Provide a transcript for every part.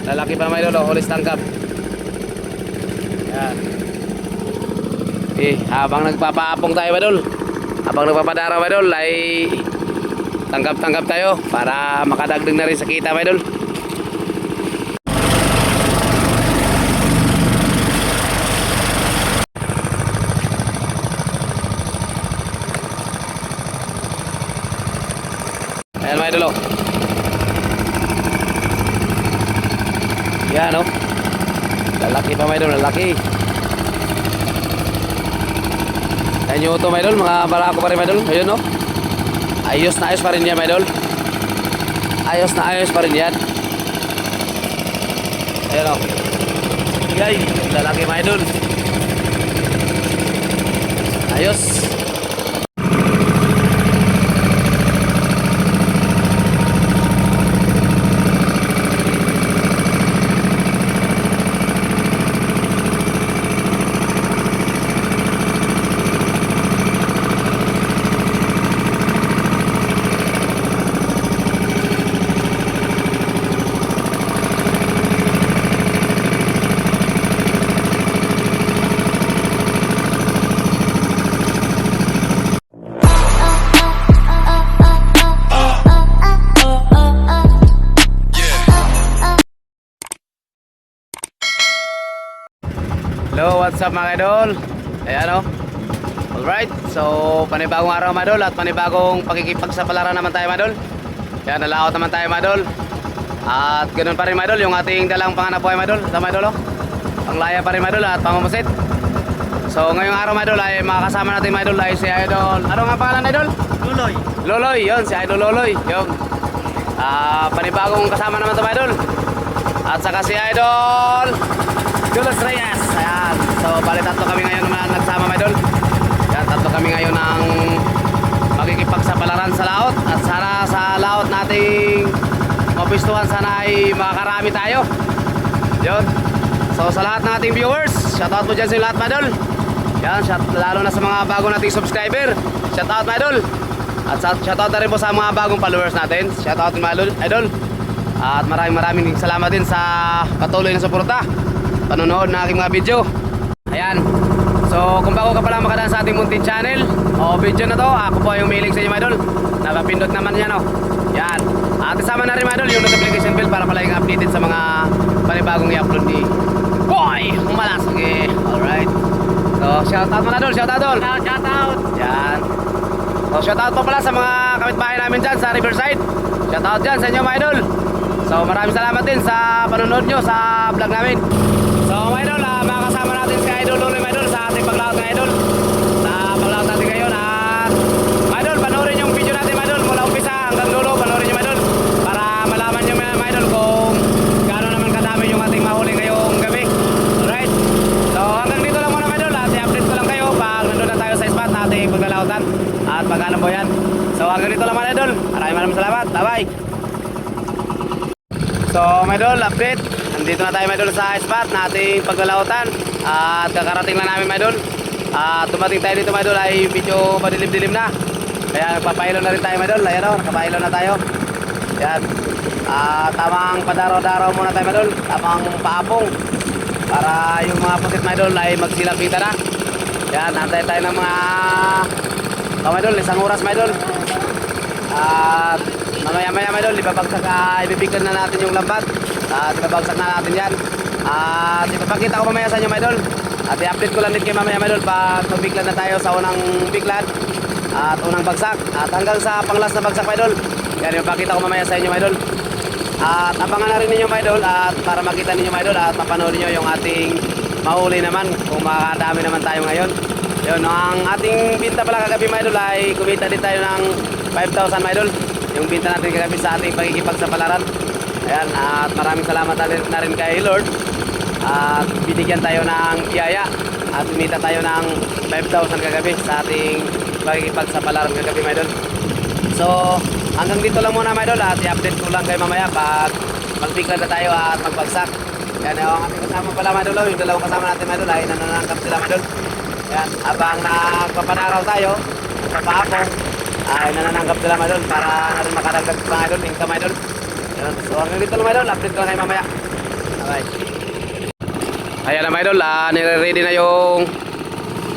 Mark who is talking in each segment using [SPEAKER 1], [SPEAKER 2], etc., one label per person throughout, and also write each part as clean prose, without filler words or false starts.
[SPEAKER 1] lalaki pa mga idol, oh, hulis tangkap. Yan. Habang nagpapaapong tayo mga idol, habang nagpapadaraw mga idol, ay tanggap-tanggap tayo para makadagdag na rin sa kita mga idol. Ayan mga idol, oh. Yan, oh. Lalaki pa mga idol, lalaki. Ayan yung ito mga idol, mga barako pa rin mga idol. Ayun, oh. Ayos na ayos pa rin yan mga idol. Ayos na ayos pa rin yan. Ayan, oh. Yay, lalaki mga idol. Ayos. Hello, what's up mga idol? Ayan, oh. Alright, so panibagong araw mga idol at panibagong pakikipagsapalaran naman tayo mga idol. Ayan, nalaot naman tayo mga idol. At ganoon pa rin mga idol, yung ating dalang panganap buhay mga idol. Ito mga idol, oh. Panglaya pa rin mga idol at pangumusit. So ngayong araw mga idol ay makakasama natin mga idol ay si idol. Ano nga pangalan idol?
[SPEAKER 2] Luloy.
[SPEAKER 1] Loloy, yun, si idol Loloy. Yun. Panibagong kasama naman ito mga idol. At saka si idol Julius Reyes. Ayan. So bali tatlo kami ngayon naman nagsama mga idol. Ayan, tatlo kami ngayon ng makikipagsapalaran sa laot. At sana sa laot nating mapistuhan sana ay makakarami tayo. Yun. So sa lahat ng ating viewers, shoutout mo dyan sa lahat mga idol. Yan, lalo na sa mga bago nating subscriber. Shoutout mga idol. At shoutout na rin po sa mga bagong followers natin. Shoutout mga idol. At maraming salamat din sa patuloy na suporta, panonood ng aking mga video. Ayan. So kung bago ka pa lang makadaan sa ating munting channel o video na to, ako po yung mailing sa inyo mga idol. Nakapindot naman yan, oh. Yan. At isama na rin mga idol yung notification bell para pala yung updated sa mga panibagong i-upload ni Boy Malas. Okay. Alright. So shoutout mga idol, shoutout idol.
[SPEAKER 2] Shoutout.
[SPEAKER 1] Yan. So shoutout po pala sa mga kapitbahay namin dyan sa Riverside. Shoutout dyan sa inyo mga idol. So maraming salamat din sa panonood nyo sa vlog namin. So mga idol, makakasama natin si Idol Loloy mga idol sa ating paglaot ng idol. Sa paglaot natin ngayon at mga idol, panoorin yung video natin mga idol mula umpisa hanggang dulo. Panoorin nyo mga idol para malaman nyo mga idol kung gaano naman kadami yung ating mahuli ngayong gabi. Alright. So hanggang dito lang muna mga idol at i-update ko lang kayo pag nandun na tayo sa spot na ating paglalautan at paghanap po yan. So hanggang dito lang mga idol. Maraming salamat. Bye bye. So mga idol, update. Nandito na tayo mga idol sa spot na ating paglalautan. At kakarating lang namin mga idol. At dumating tayo dito mga idol ay medyo madilim-dilim na. Kaya nagpapailo na rin tayo mga idol. Ayan o, nakapailo na tayo. Yan. Tamang padaraw-daraw muna tayo mga idol. Tamang paapong para yung mga pusit mga idol ay magsilapita na. Yan, nantay tayo ng mga mga idol, isang oras mga idol. At mamaya-maya mga idol, ibibigyan na natin yung lambat. At ibabagsak na natin yan. At ipapakita ko mamaya sa inyo mga idol. At i-update ko lang din kayo mamaya mga idol pag magbiglan na tayo sa unang biglan at unang bagsak. At hanggang sa panglas na bagsak mga idol. Yan, ipapakita ko mamaya sa inyo mga idol. At abangan na rin ninyo mga idol at para makita ninyo mga idol at mapanood niyo yung ating mahuli naman kung makakadami naman tayo ngayon. Yun, ang ating binta pala kagabi mga idol ay kumita din tayo ng 5,000 mga idol. Yung binta natin kagabi sa ating pakikipagsapalaran. Ayan, at maraming salamat na rin kay Lord. At binigyan tayo ng biyaya at kumita tayo ng 5,000 kagabi sa ating pakikipagsapalaran kagabi mga idol. So hanggang dito lang muna mga idol at i-update ko lang kayo mamaya pag magbiglan na tayo at magbagsak. Yan, yung ating kasama pala mga idol, yung dalawang kasama natin mga idol ay nananangkap sila mga idol. Yan, habang nagpapanaraw tayo sa paapong ay nananangkap sila mga idol para natin makadagdag mga idol, tingka mga idol. Yan, so hanggang dito lang mga idol, update ko lang kayo mamaya. Alright. Ayan na mga idol, nire-ready na yung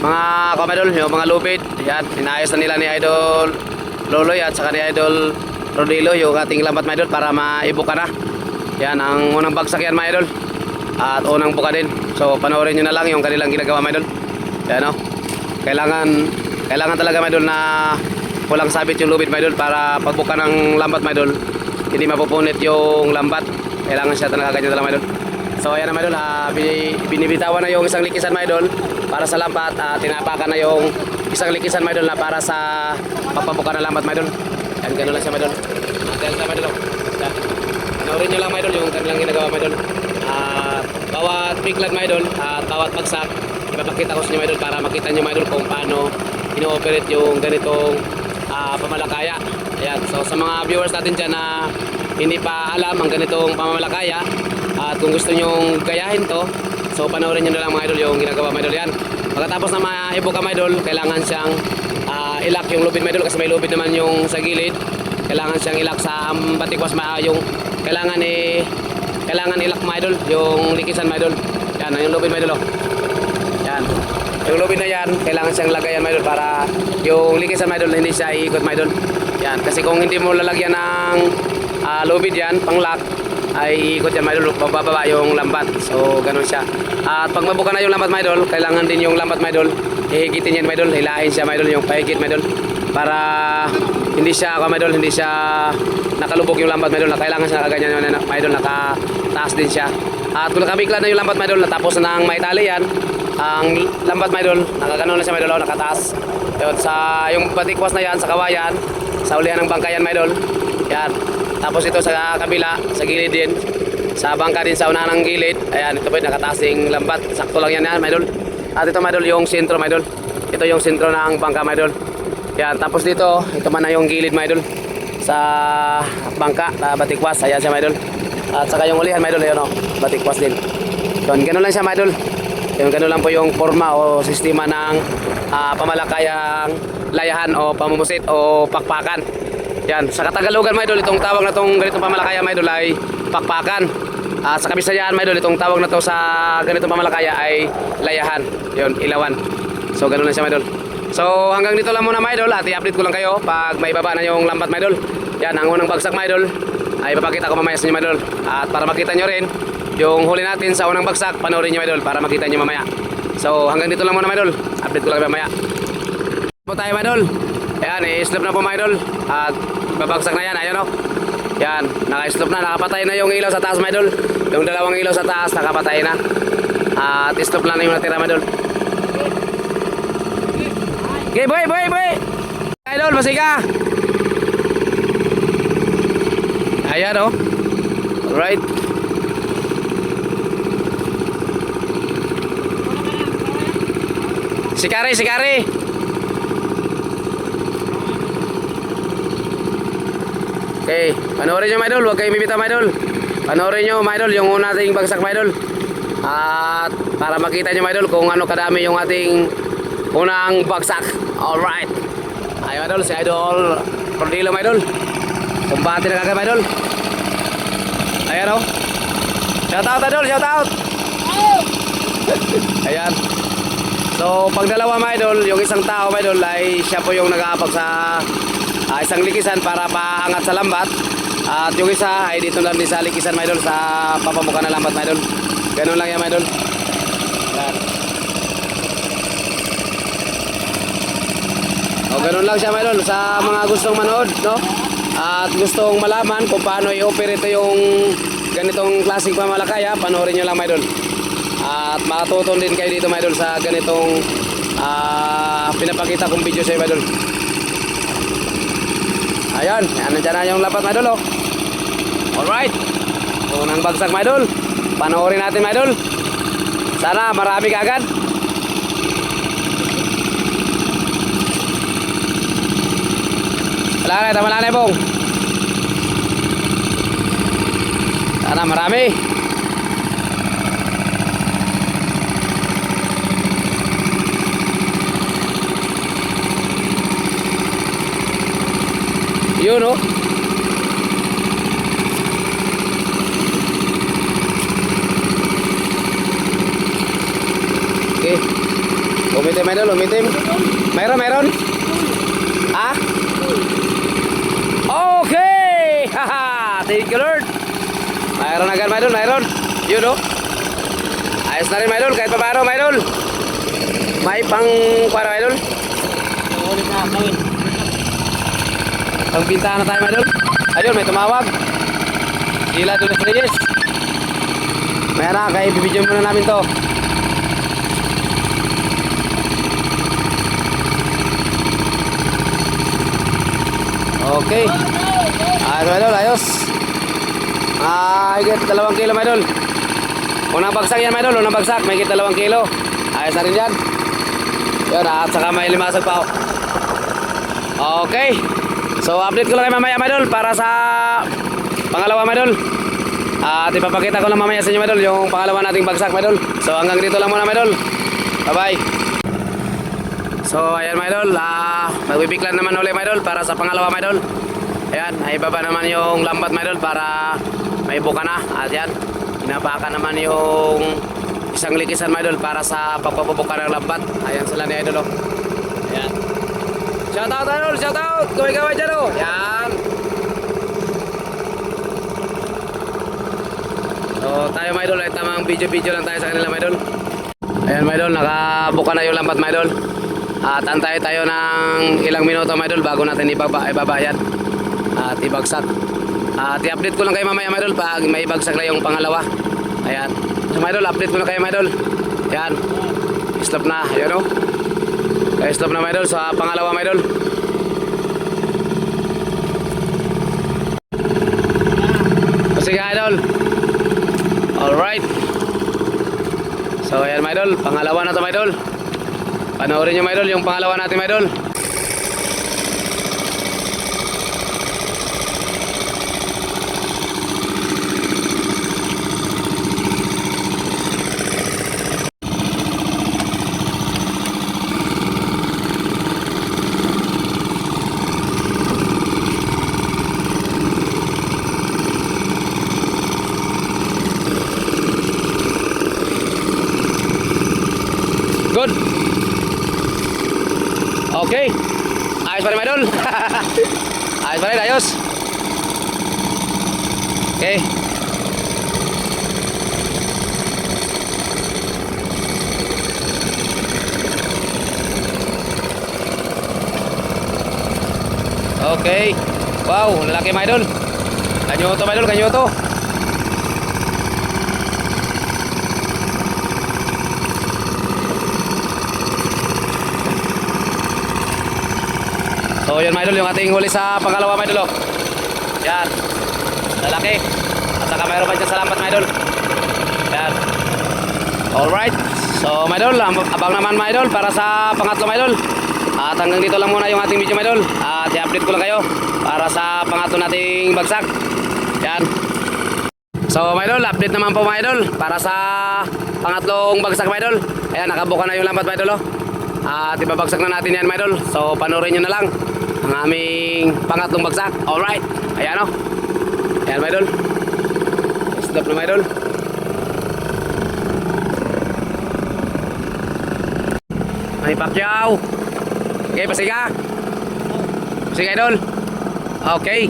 [SPEAKER 1] mga idol, yung mga lubid. Ayan, inayos na nila ni Idol Loloy at saka ni Idol Rodilo yung ating lambat mga idol para maibuka na. Yan ang unang bagsak yan mga idol. At unang buka din. So panoorin nyo na lang yung kanilang ginagawa mga idol. Yan o. Kailangan talaga mga idol na walang sabit yung lubid mga idol para pagbuka ng lambat mga idol hindi mapupunit yung lambat. Kailangan siya talaga ganyan talaga mga idol. So ayan na mga idol, binibitawan na yung isang likisan mga idol para sa lambat. Tinapakan na yung isang likisan mga idol na para sa pagpabuka ng lambat mga idol. Yan, gano'n lang siya mga idol. Yan sa mga idol. Yan. Panoorin nyo lang mga idol yung kanilang ginagawa mga idol. Bawat biglan mga idol at bawat bagsak ipapakita ko sa inyo mga idol para makita nyo mga idol kung paano ino-operate yung ganitong pamalakaya. Ayan. So sa mga viewers natin dyan na hindi pa alam ang ganitong pamamalakaya at kung gusto nyong gayahin to, so panoorin nyo na lang mga idol yung ginagawa mga idol. Yan. Pagkatapos na maibuka mga idol, kailangan siyang ilak yung lubid mga idol kasi may lubid naman yung sa gilid. Kailangan siyang ilak sa batikwas yung kailangan ilak mga idol yung likisan mga idol. Yan yung lubid mga idol. Yan. Yung lubid na yan, kailangan siyang lagayan mga idol para yung likisan mga idol hindi siya iikot mga idol. Yan. Kasi kung hindi mo lalagyan ng lubid yan, pang-lock, ay ikot yan mga idol, bababa yung lambat. So ganun siya. At pag mabuka na yung lambat mga idol, kailangan din yung lambat mga idol ihigitin yan mga idol, hilahin siya mga idol, yung pahigit mga idol para hindi siya nakalubog yung lambat mga idol, na kailangan siya nakaganyan mga idol, nakataas din siya. At kung nakabikla na yung lambat mga idol, natapos na ng maitali yan, ang lambat mga idol, nakaganon na siya mga idol, nakataas. Yun, sa yung batikwas na yan, sa kawayan, sa ulihan ng bangka yan mga idol. Yan. Tapos ito sa kabila, sa gilid din, sa bangka din sa unahan ng gilid. Ayan, ito po yung nakataasing lambat. Sakto lang yan mga idol. At ito mga idol, yung sentro mga idol. Ito yung sentro ng bangka mga idol. Yan, tapos dito, ito man na yung gilid mga idol. Sa bangka, na batikwas, ayan siya mga idol. At saka yung ulihan mga idol, ayan o, batikwas din. Yun, ganun lang siya mga idol. Yung ganun lang po yung forma o sistema ng pamalakayang layahan o pamumusit o pakpakan. Yan, sa Katagalugan mga idol, itong tawag na itong ganitong pamalakaya mga idol ay pakpakan. Sa Kabisayan mga idol, itong tawag na to sa ganitong pamalakaya ay layahan. Yun, ilawan. So ganun lang siya mga idol. So hanggang dito lang muna mga idol at i-update ko lang kayo pag may baba na yung lambat mga idol. Yan, ang unang bagsak mga idol ay papakita ko mamaya sa inyo mga idol. At para makita nyo rin yung huli natin sa unang bagsak, panoorin nyo mga idol para makita nyo mamaya. So hanggang dito lang muna mga idol, update ko lang mamaya. Po tayo mga idol. Ayan, i-slip na po mga idol. At babagsak na yan, ayan o. Yan, naka-slip na, nakapatay na yung ilaw sa taas mga idol. Yung dalawang ilaw sa taas, nakapatay na. At i-slip lang na yung natira mga idol. Okay, boy! Idol, masika! Ayan o. Alright. Sikari! Okay, panoorin nyo mga idol, huwag kayong bibitaw mga idol. Panoorin nyo mga idol, yung una nating bagsak mga idol. At para makita nyo mga idol kung ano kadami yung ating unang bagsak. Alright. Ay mga idol, si Idol Rodilo mga idol. Kumbati na kagad mga idol. Ayan o. Shout out idol, shout out. Ayan. So pag dalawa mga idol, yung isang tao mga idol ay siya po yung nag-aabag sa isang likisan para paangat sa lambat. At yung isa ay dito lang din sa likisan mga idol, sa papabuka na lambat mga idol. Ganun lang yan mga idol. Yan. O ganun lang siya mga idol sa mga gustong manood, no? At gustong malaman kung paano i-operate yung ganitong klaseng pamalakaya, panoorin nyo lang mga idol. At matuton din kayo dito mga idol sa ganitong pinapakita kong video sa mga idol. Ayan, nandiyan na yung lapat mga idol, oh. Alright. Unang bagsak mga idol. Panoorin natin mga idol. Sana marami kaagad. Tama na bong. Sana marami. Yun oh. Umitim idol, umitim. Mayroon. Ha? Okay! Haha! Thank you Lord. Mayroon agad idol, mayroon. Yun o. Ayos na rin idol, kahit pa paano idol. May pang para idol.
[SPEAKER 2] Ulit na kawin.
[SPEAKER 1] Pang pintahan na tayo idol. Ayun, may tumawag. Gila doon sa Reyes. Maya na, kaya ibibidyo muna namin to. Okay. Ayos idol, ayos. Higit 2 kilo idol. Unang bagsak yan idol, unang bagsak. May higit 2 kilo. Ayos na rin yan. Yun, at saka may limasag pa. Okay. So update ko lang kayo mamaya idol para sa pangalawa idol. At ipapakita ko lang mamaya sa inyo idol yung pangalawa nating bagsak idol. So hanggang dito lang muna idol. Bye bye. So ayan idol, magbibiglan naman ulit idol para sa pangalawa idol. Ayan, ay baba naman yung lambat idol para may buka na. At yan, inabaka naman yung isang likisan idol para sa pagpapabuka ng lambat. Ayan sila ni idol. Ayan. Shout out idol, shout out. Kaway-kaway dyan o. Yan. So tayo mga idol ay tamang video lang tayo sa kanila mga idol. Ayan mga idol, nakabuka na yung lambat mga idol. At antay tayo ng ilang minuto mga idol bago natin ibabayad at ibagsak. At i-update ko lang kayo mamaya mga idol pag may ibagsak na yung pangalawa. Ayan. So mga idol, update ko na kayo mga idol. Ayan. Stop na. Ayan o. Okay, stop na mga idol sa pangalawa mga idol. Sige idol. Alright. So ayan mga idol, pangalawa na to mga idol. Panoorin nyo mga idol yung pangalawa natin mga idol. Good. Okay. Ayos pa rin, idol. Ayos pa rin, ayos. Okay. Okay. Wow, lalaki mga idol. Kanyo to mga idol, kanyo to. So yun mga idol, yung ating huli sa pangalawa mga idol. Yan, lalaki. At saka mayroon pa dyan sa lambat mga idol. Yan. Alright. So mga idol, abang naman mga idol para sa pangatlo mga idol. At hanggang dito lang muna yung ating video mga idol. At i-update ko lang kayo para sa pangatlo nating bagsak. Yan. So mga idol, update naman po mga idol para sa pangatlong bagsak mga idol. Ayan, nakabuka na yung lambat mga idol. At ibabagsak na natin yan mga idol. So panoorin nyo na lang ang aming pangatlong bagsak. Alright. Ayan o. Ayan mga idol. Stop na mga idol. May pakyaw. Okay, pasiga. Pasiga idol. Okay.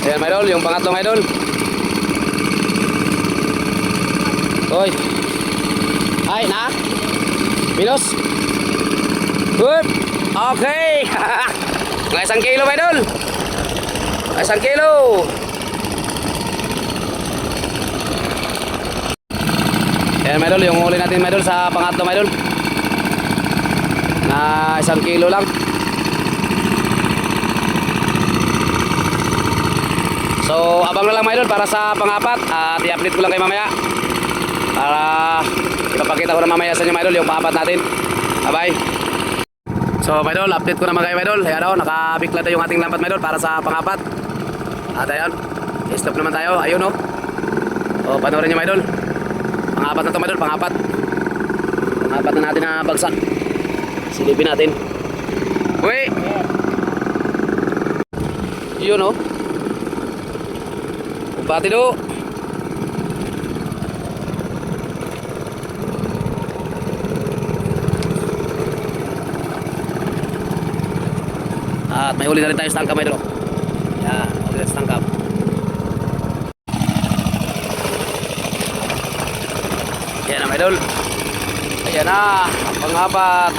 [SPEAKER 1] Ayan mga idol, yung pangatlong idol. Hoy. Ay, na. Minus. Good. Okay. Mga 1 kilo mga idol. 1 kilo. Ayan mga idol, yung huli natin mga idol sa pangatlo mga idol. Na 1 kilo lang. So abang na lang mga idol para sa pangapat. At i-update ko lang kayo mamaya para ipapakita ko na mamaya sa inyo mga idol yung pangapat natin. Bye bye. So mga idol, update ko naman kayo mga idol. Ayan o, nakabiklat na yung ating lambat mga idol para sa pangapat. At ayan, stop naman tayo. Ayun oh. O, panoorin nyo mga idol. Pang-apat na to mga idol, pang-apat. Pang-apat na natin na bagsak. Silipin natin. Uy! Yun oh. Bati do. At may huli na rin tayo sa tangkap mga idol. Yan, huli na sa tangkap. Yan na mga idol. Ayan na, ang pang-apat.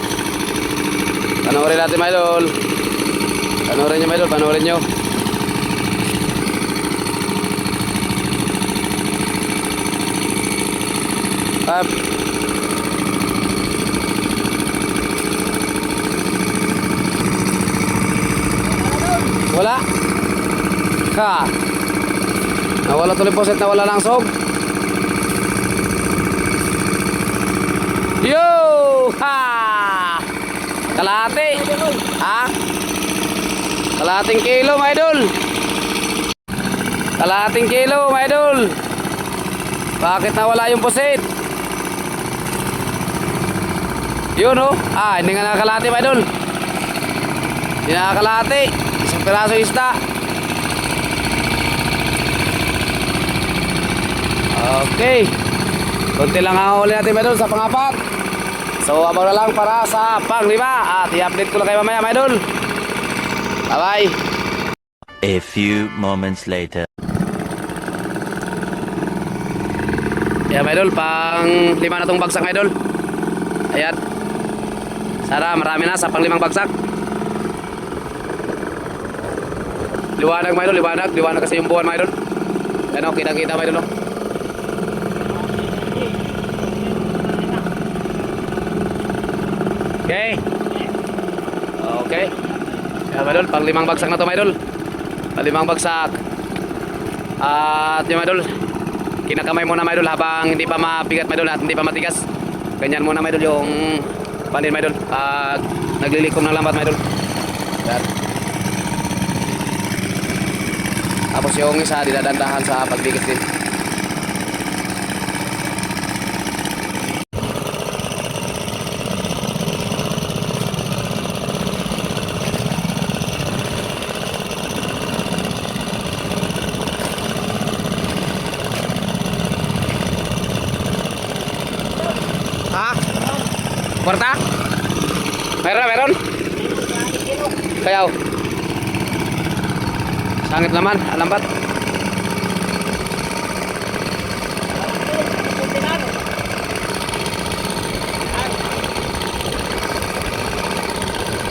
[SPEAKER 1] Panoorin natin mga idol. Panoorin nyo mga idol, panoorin nyo. Up. Wala. Ha. Nawala tuloy po set, nawala lang sog. Yo! Ha! Kalahati. Ha? Kalahating kilo, mga idol. Kalahating kilo, mga idol. Bakit nawala yung pusit? Yun oh. Ah, hindi nga nakakalahati mga idol. Hindi nakakalahati. Isang piraso isda. Okay. Kunti lang ang huli natin mga idol sa pang-apat. So abang na lang para sa pang-lima. At i-update ko lang kayo mamaya mga idol. Bye bye.
[SPEAKER 3] A few moments later.
[SPEAKER 1] Yan mga idol, pang-lima na tong bagsak mga idol. Ayan. Sana marami na sa pang-limang bagsak. Liwanag mga idol, liwanag. Liwanag kasi yung buwan mga idol. Ayan o, kita-kita mga idol o. Okay. Okay. Ayan mga idol, pang-limang bagsak na to mga idol. Pang-limang bagsak. At yung mga idol, kinakamay muna mga idol habang hindi pa mabigat mga idol at hindi pa matigas. Ganyan muna mga idol yung panin mga idol pag naglilikom ng lambat mga idol. Yan. Tapos yung isa dinadandahan sa pagbigit din. Ha? Kwarta? Meron na, meron? Kayaw. Sangit naman, alambat.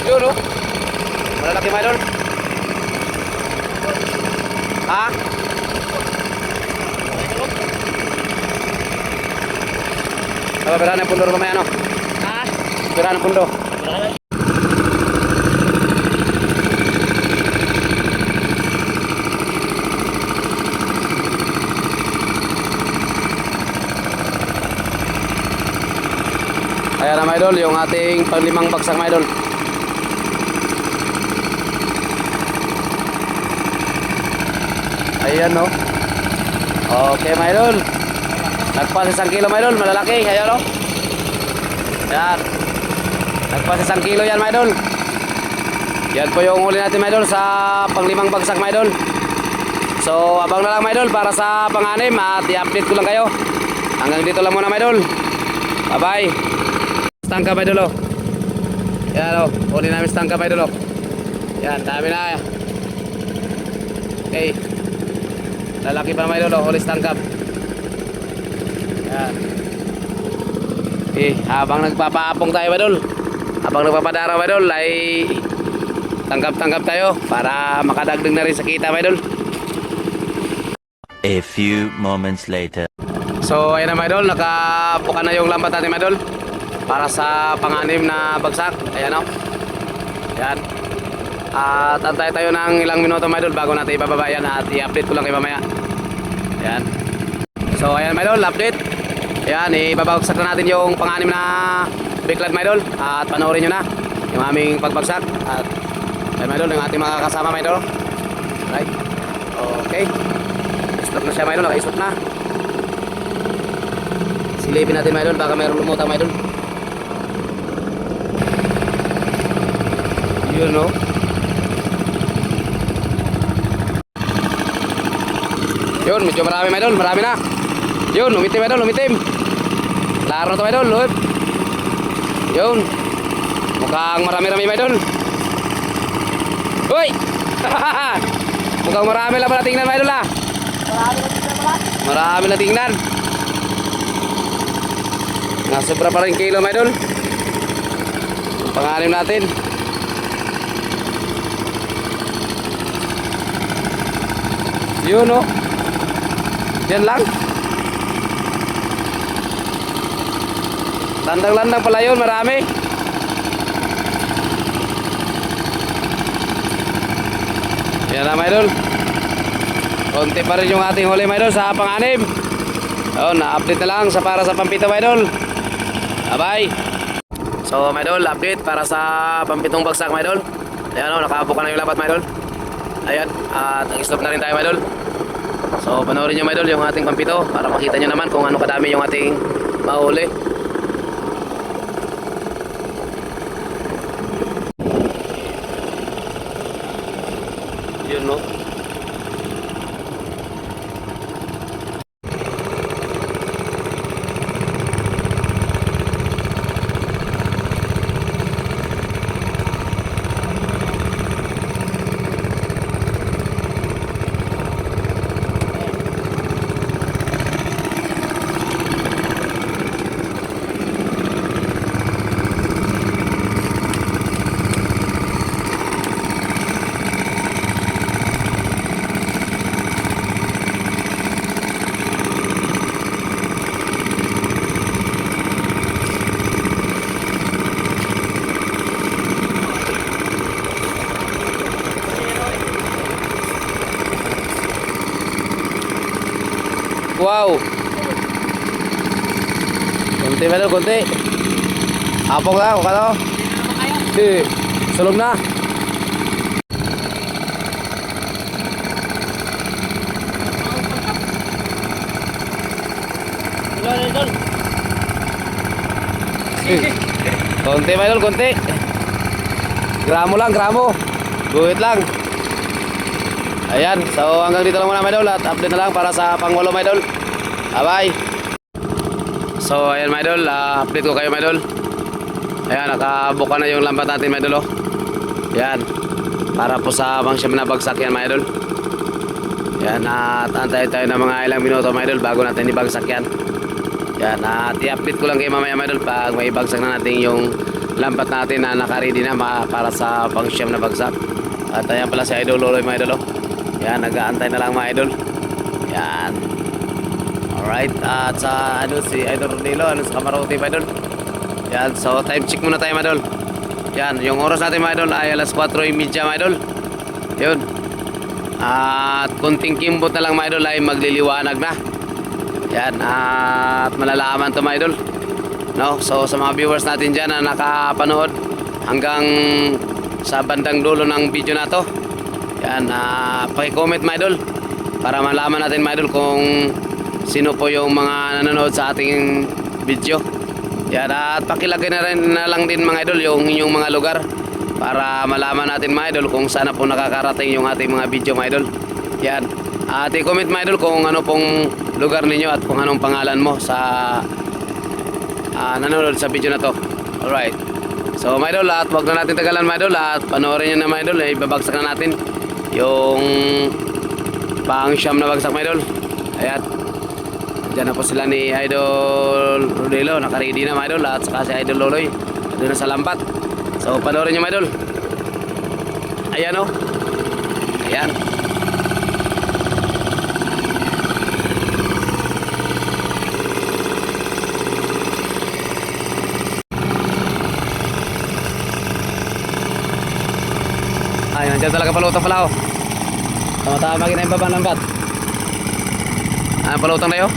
[SPEAKER 1] Yun o. Malalaki mga idol. Ha? Pera ng pundo mamaya no? Ha? Pera ng pundo. Ayan na mga idol, yung ating pang-limang bagsak mga idol. Ayan no. Okay mga idol. Nagpas 1 kilo mga idol, malalaki. Ayan o. Yan. Nagpas 1 kilo yan mga idol. Yan po yung huli natin mga idol sa pang-limang bagsak mga idol. So abang na lang mga idol para sa pang-anim at i-update ko lang kayo. Hanggang dito lang muna mga idol. Bye bye. Stangka mga idol o. Yan o. Huli namin stangka mga idol o. Yan, dami na. Okay. Lalaki pa mga idol o. Huli stangka. Yan. Okay, habang nagpapaapong tayo mga idol, habang nagpapadaraw mga idol, ay tanggap-tanggap tayo para makadagdag na rin sa kita mga idol.
[SPEAKER 3] A few moments later.
[SPEAKER 1] So ayan na mga idol, nakapuka na yung lambat natin mga idol para sa pang-anim na bagsak. Ayan o. Ayan. At antay tayo ng ilang minuto mga idol bago natin ibababa yan at i-update ko lang kayo mamaya. Ayan. So ayan mga idol, update. Ayan, ibabagsak na natin yung pang-anim na backlad mga idol. At panoorin nyo na yung aming pagbagsak. At ayan mga idol, yung ating mga kasama mga idol. Right? Okay. Naka-stroke na siya mga idol, naka-stroke na. Silipin natin mga idol, baka mayroong lumutang mga idol. Yun no. Yun, medyo marami mga idol, marami na. Yun, umitim mga idol, umitim. Klaro na to mga idol, Lord. Yun. Mukhang marami-rami mga idol. Uy! Mukhang marami lang pala tingnan mga idol ah. Marami na tingnan. Nasobra pa rin kilo mga idol. Pangalim natin. Yun o. Yan lang. Landang-landang pala yun, marami. Yan na mga idol. Konti pa rin yung ating huli mga idol sa pang-anim. Na-update na lang para sa pampito mga idol. Bye-bye. So mga idol, update para sa pampitong bagsak mga idol. Ayan o, nakabuka na yung lapat mga idol. Ayan, at nag-stop na rin tayo mga idol. So panoorin nyo mga idol yung ating pampito para makita nyo naman kung ano kadami yung ating mahuli. Yun no. Wow. Konti medal, konti. Apok lang, kano? Sulog na.
[SPEAKER 2] Idol.
[SPEAKER 1] Konti medal, konti. Gramo lang, gramo. Guhit lang. Ayan, so hanggang dito lang muna mga idol at update na lang para sa pang-walo mga idol. Bye-bye. So ayan mga idol, update ko kayo mga idol. Ayan, nakabuka na yung lambat natin mga idol. Ayan, para po sa pang-siyam na bagsak yan mga idol. Ayan, at antay tayo ng mga ilang minuto mga idol bago natin ibagsak yan. Ayan, at i-update ko lang kayo mamaya mga idol pag may bagsak na natin yung lambat natin na naka-ready na para sa pang-siyam na bagsak. At ayan pala si Idol Loloy mga idol. Yan, nag-aantay na lang mga idol. Yan. Alright, at sa si Idol Rodilo, sa Kamarote mga idol. Yan, so time check muna tayo mga idol. Yan, yung oras natin mga idol ay alas 4:30 mga idol. Yun. At kunting kimbot na lang mga idol ay magliliwanag na. Yan, at malalaman to mga idol. No? So sa mga viewers natin dyan na nakapanood hanggang sa bandang dulo ng video na to. Yan, paki-comment mga idol para malaman natin mga idol kung sino po yung mga nanonood sa ating video. Yan, at pakilagay na lang din mga idol yung inyong mga lugar para malaman natin mga idol kung saan po nakakarating yung ating mga video mga idol. Yan, at i-comment mga idol kung ano pong lugar ninyo at kung anong pangalan mo sa nanonood sa video na to. Alright, so mga idol, at wag na natin tagalan mga idol at panoorin nyo na mga idol, ibabagsak na natin yung pang-siyam na bagsak mga idol. Ayan, dyan na po sila ni Idol Rodelo, naka-ready na mga idol, at saka si Idol Loloy doon na sa lambat. So panoorin nyo mga idol. Ayan o. Ayan. Ay, nandiyan talaga palutang pala oh. Tama-tama na yung babang lambat. Palutang na yun.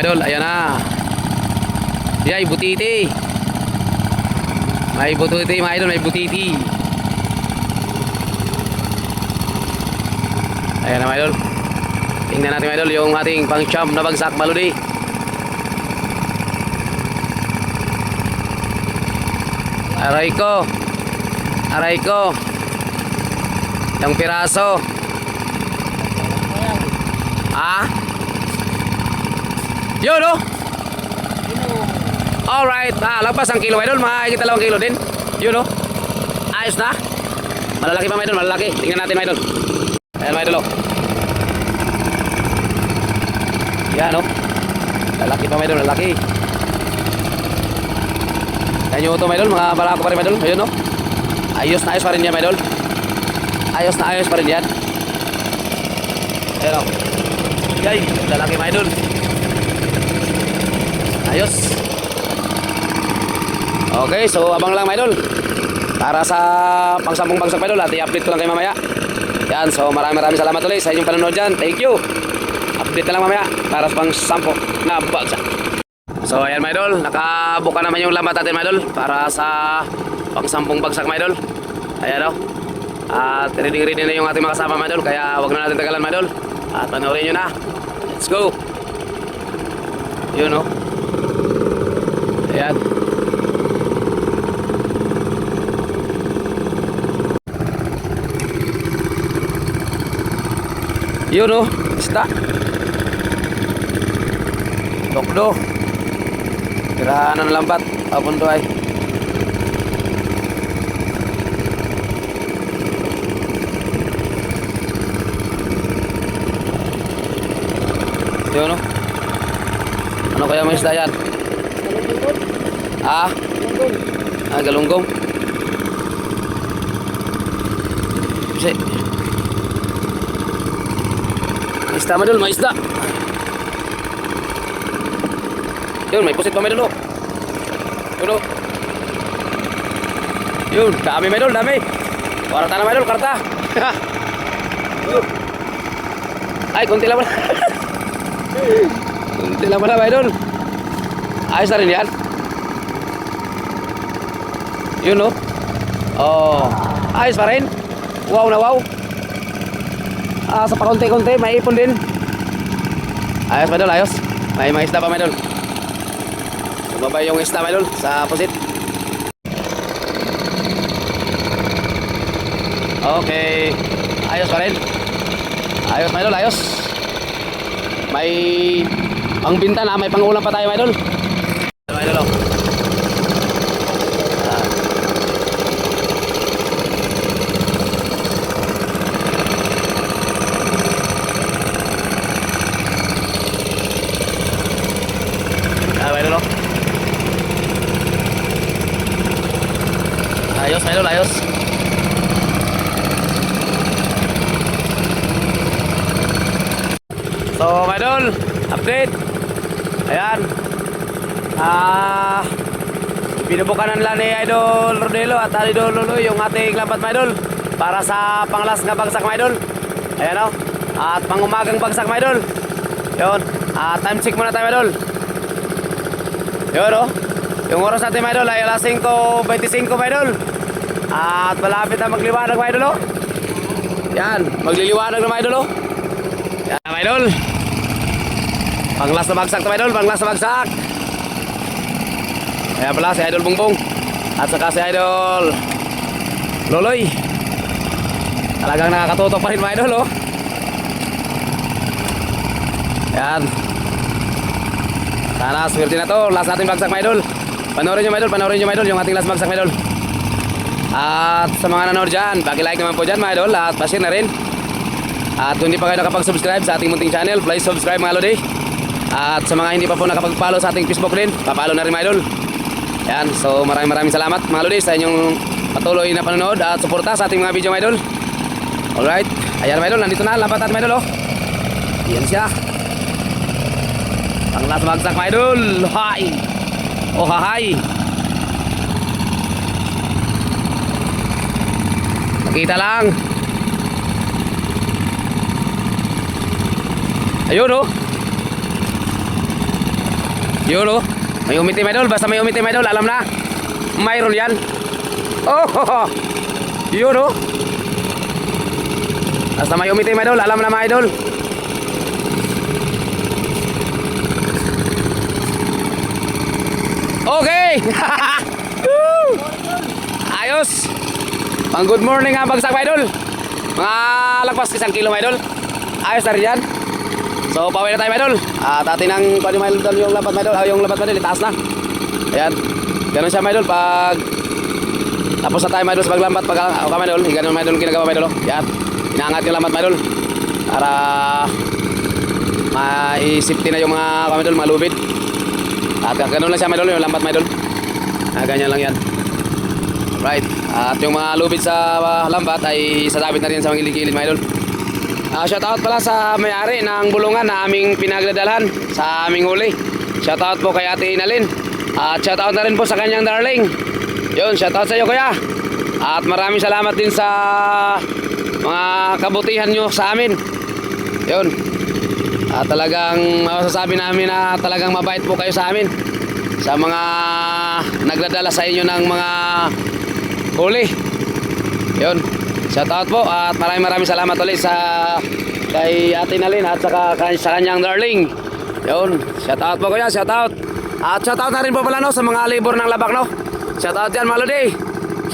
[SPEAKER 1] idol. Ayan na. Yay, butiti. May butiti mga idol, may butiti. Ayan na mga idol. Tingnan natin mga idol yung ating pang champ na bagsak maludi. Aray ko. Aray ko. Yung piraso. Ah? Yun oh. Alright. Lagpas ang kilo mga idol. Mahigit 2 kilo din. Yun oh. Ayos na. Malalaki pa mga idol. Malalaki. Tingnan natin mga idol. Ayan mga idol oh. Yan oh. Lalaki pa mga idol. Lalaki. Kaya nyo ito mga idol. Mga balako pa rin mga idol. Ayun oh. Ayos na ayos pa rin yan mga idol. Ayos na ayos pa rin yan. Ayan oh. Yay. Lalaki mga idol. Ayos. Okay, so abang lang mga idol. Para sa pang-10 bagsak mga idol. At i-update ko lang kayo mamaya. Yan, so maraming salamat ulit sa inyong panonood dyan. Thank you. Update na lang mamaya para sa pang-10 na bagsak. So ayan mga idol, nakabuka naman yung lambat natin mga idol para sa pang-10 bagsak mga idol. Ayan o. At ready na yung ating mga kasama mga idol. Kaya wag na natin tagalan mga idol. At panoorin nyo na. Let's go. Yun o. Ayan. Yun o. Isda. Dokdo. Tirahan ng lambat. Papundo ay. Yun o. Ano kaya may isda yan? Ah? Galunggong. Kasi may isda madul, may isda. Yun, may pusit pa may dulo. Yun o. Yun, dami may dulo, dami. Karta na may dulo, karta. Ay, konti lang pala. Konti lang pala may dulo. Ayos na rin yan. Yun o. Oh, ayos pa rin. Wow na wow. Sa pakunti-kunti, may ipon din. Ayos may dulo, ayos. May mga isda pa may dulo. Bumabay yung isda may dulo sa pusit. Okay. Ayos pa rin. Ayos may dulo, ayos. May pangbinta na, may pangulam pa tayo may dulo. May dulo. May dulo. Ayos, may dulo, ayos. So, may dulo, update. Ayan. Binubukan nila ni Idol Rodelo at Idol Luloy yung ating lambat may dulo para sa panglas nga bagsak may dulo. Ayan o. At pangumagang bagsak may dulo. Yun. Time check muna tayo may dulo. Yun o. Yung oras natin may idol ay alas 5:25 may idol. At malapit na magliwanag may idol o. Yan, magliliwanag na may idol o. Yan may idol. Panglas na bagsak na may idol, panglas na bagsak. Ayan pala si Idol Bongbong. At saka si Idol Loloy. Talagang nakakatutok pa rin may idol o. Yan. Sana swerte na to. Last natin bagsak mga idol. Panoorin nyo mga idol. Panoorin nyo mga idol yung ating last bagsak mga idol. At sa mga nanonood dyan, paki-like naman po dyan mga idol. At pa-share na rin. At kung hindi pa kayo nakapag-subscribe sa ating munting channel, please subscribe mga lodi. At sa mga hindi pa po nakapag-follow sa ating Facebook rin, pa-follow na rin mga idol. Yan. So maraming salamat mga lodi sa inyong patuloy na panonood at suporta sa ating mga video mga idol. Alright. Ayan mga idol. Nandito na. Lambat natin mga idol oh. Yan siya. Ang last bagsak mga idol. Hi. Oh hi. Nakita lang. Ayun oh. Yun oh. May umitim idol. Basta may umitim idol. Alam na. Mayroon yan. Oh. Yun oh. Basta may umitim idol. Alam na mga idol. Okay. Ayos. Pang good morning nga bagsak mga idol. Mga lagpas 1 kilo mga idol. Ayos na rin yan. So pauwi na tayo mga idol. At atin ang pwede mga idol yung lapat mga idol. Yung lapat mga idol itaas na. Ayan. Ganun siya mga idol. Pag tapos na tayo mga idol sa paglambat. Pag okay mga idol. Ganun mga idol ginagawa mga idol. Ayan. Inaangat yung lambat mga idol. Para ma-safety na yung mga idol, mga lubid. At ganun lang siya mga idol. Yung lambat mga idol. Ganyan lang yan. Right. At yung mga lubid sa lambat ay sasabit na rin sa mga gilid-gilid mga idol. Shoutout pala sa may-ari ng bulungan na aming pinagdadalhan sa aming huli. Shoutout po kay Ate Inalin. At shoutout na rin po sa kanyang darling. Yun, shoutout sa iyo kuya. At maraming salamat din sa mga kabutihan nyo sa amin. Yun. At talagang masasabi namin na talagang mabait po kayo sa amin. Sa mga nagdadala sa inyo ng mga huli. Yun. Shoutout po at maraming salamat ulit sa kay Ate Nalin at saka sa kanyang darling. Yun. Shoutout po kuya, shoutout. At shoutout na rin po pala no sa mga libor ng Labak no. Shoutout dyan mga lodi.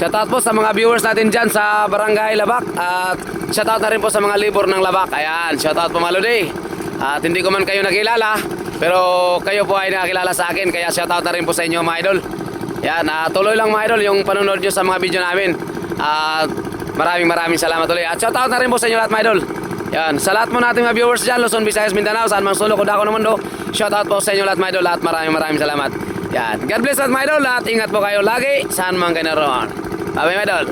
[SPEAKER 1] Shoutout po sa mga viewers natin dyan sa Barangay Labak. At shoutout na rin po sa mga libor ng Labak. Ayan, shoutout po mga lodi. At hindi ko man kayo nakilala, pero kayo po ay nakilala sa akin. Kaya shoutout na rin po sa inyo mga idol. Yan, tuloy lang mga idol yung panonood nyo sa mga video namin. At maraming salamat ulit. At shoutout na rin po sa inyo lahat mga idol. Yan, sa lahat mo nating mga viewers dyan, Luzon, Visayas, Mindanao, saan mang sulok o dako ng mundo. Shoutout po sa inyo lahat mga idol. At maraming salamat. Yan, God bless lahat mga idol. At ingat po kayo lagi, saan mang kayo naroon. Bye mga idol.